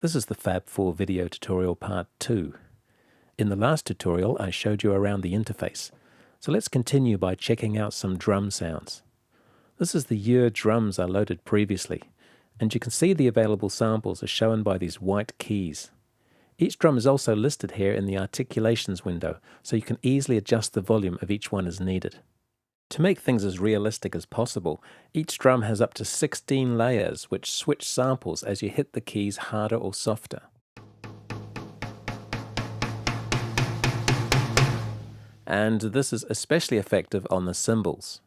This is the FabFour video tutorial part 2. In the last tutorial I showed you around the interface, so let's continue by checking out some drum sounds. This is the year drums I loaded previously, and you can see the available samples are shown by these white keys. Each drum is also listed here in the articulations window, so you can easily adjust the volume of each one as needed. To make things as realistic as possible, each drum has up to 16 layers which switch samples as you hit the keys harder or softer. And this is especially effective on the cymbals.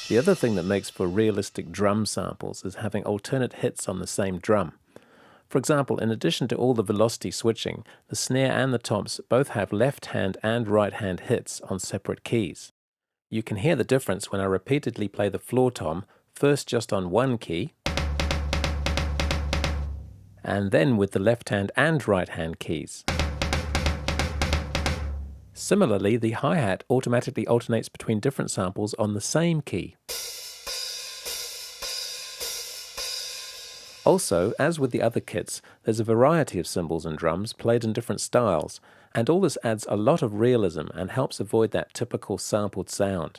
The other thing that makes for realistic drum samples is having alternate hits on the same drum. For example, in addition to all the velocity switching, the snare and the toms both have left-hand and right-hand hits on separate keys. You can hear the difference when I repeatedly play the floor tom, first just on one key, and then with the left-hand and right-hand keys. Similarly, the hi-hat automatically alternates between different samples on the same key. Also, as with the other kits, there's a variety of cymbals and drums played in different styles, and all this adds a lot of realism and helps avoid that typical sampled sound.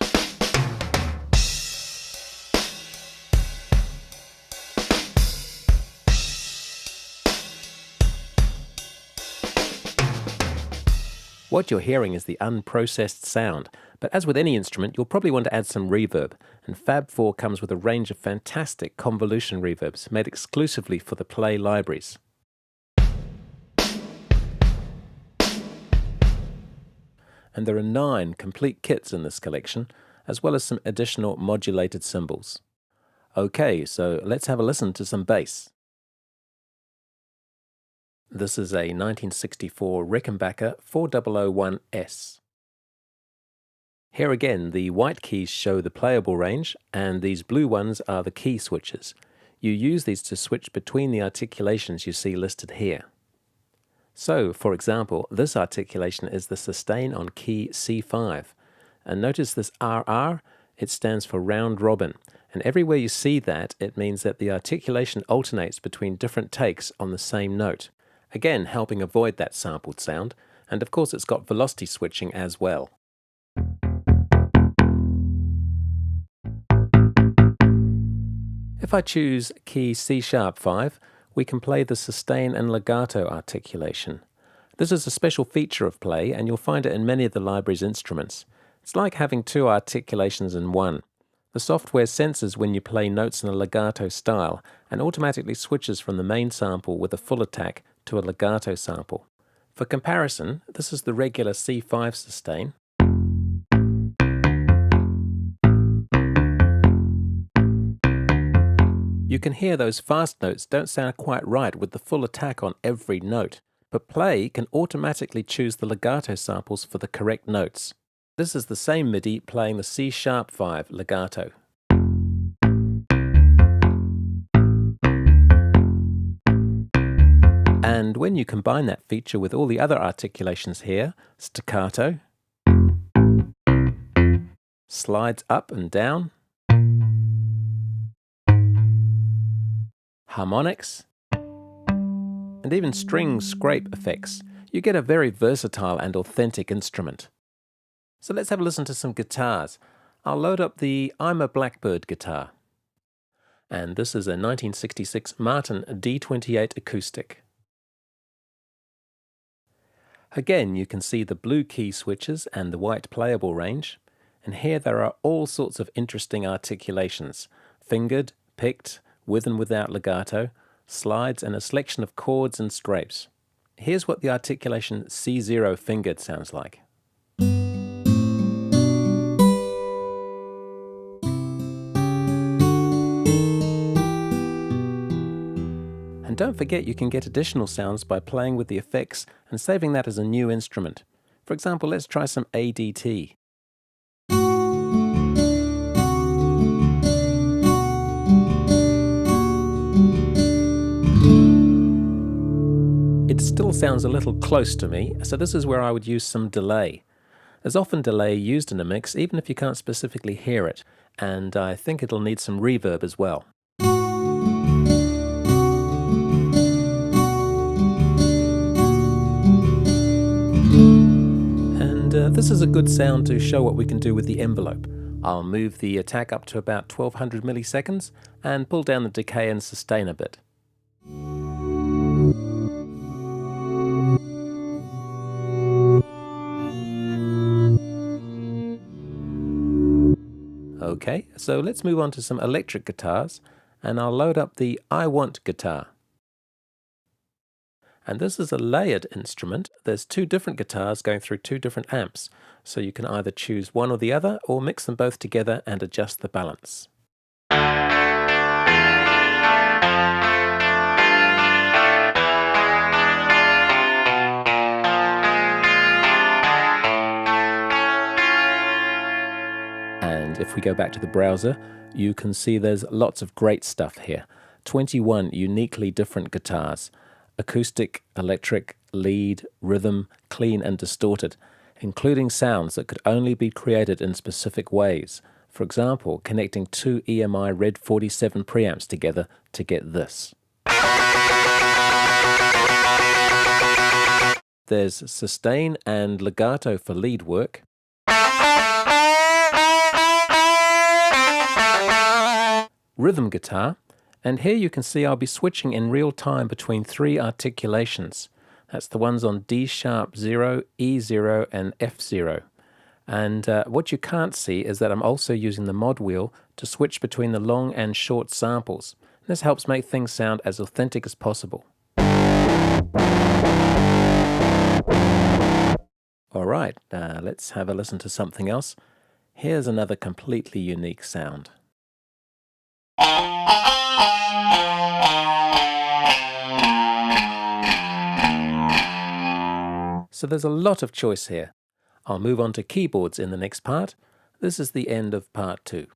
What you're hearing is the unprocessed sound, but as with any instrument, you'll probably want to add some reverb, and FabFour comes with a range of fantastic convolution reverbs made exclusively for the Play libraries. And there are 9 complete kits in this collection, as well as some additional modulated cymbals. Okay, so let's have a listen to some bass. This is a 1964 Rickenbacker 4001S. Here again, the white keys show the playable range, and these blue ones are the key switches. You use these to switch between the articulations you see listed here. So, for example, this articulation is the sustain on key C5. And notice this RR, it stands for round robin. And everywhere you see that, it means that the articulation alternates between different takes on the same note. Again, helping avoid that sampled sound, and of course it's got velocity switching as well. If I choose key C#5, we can play the sustain and legato articulation. This is a special feature of Play, and you'll find it in many of the library's instruments. It's like having 2 articulations in one. The software senses when you play notes in a legato style, and automatically switches from the main sample with a full attack to a legato sample. For comparison, this is the regular C5 sustain. You can hear those fast notes don't sound quite right with the full attack on every note, but Play can automatically choose the legato samples for the correct notes. This is the same MIDI playing the C#5 legato. And when you combine that feature with all the other articulations here, staccato, slides up and down, harmonics, and even string scrape effects, you get a very versatile and authentic instrument. So let's have a listen to some guitars. I'll load up the I'm a Blackbird guitar. And this is a 1966 Martin D28 acoustic. Again, you can see the blue key switches and the white playable range, and here there are all sorts of interesting articulations: fingered, picked, with and without legato, slides, and a selection of chords and scrapes. Here's what the articulation C0 fingered sounds like. And don't forget you can get additional sounds by playing with the effects and saving that as a new instrument. For example, let's try some ADT. It still sounds a little close to me, so this is where I would use some delay. There's often delay used in a mix even if you can't specifically hear it, and I think it'll need some reverb as well. And this is a good sound to show what we can do with the envelope. I'll move the attack up to about 1200 milliseconds and pull down the decay and sustain a bit. Okay, so let's move on to some electric guitars, and I'll load up the I Want guitar. And this is a layered instrument. There's two different guitars going through two different amps, so you can either choose one or the other, or mix them both together and adjust the balance. And if we go back to the browser, you can see there's lots of great stuff here. 21 uniquely different guitars. Acoustic, electric, lead, rhythm, clean and distorted, including sounds that could only be created in specific ways. For example, connecting two EMI Red 47 preamps together to get this. There's sustain and legato for lead work. Rhythm guitar, and here you can see I'll be switching in real time between three articulations. That's the ones on D sharp 0, E0 and F0. And what you can't see is that I'm also using the mod wheel to switch between the long and short samples. This helps make things sound as authentic as possible. Alright, let's have a listen to something else. Here's another completely unique sound. So there's a lot of choice here. I'll move on to keyboards in the next part. This is the end of part 2.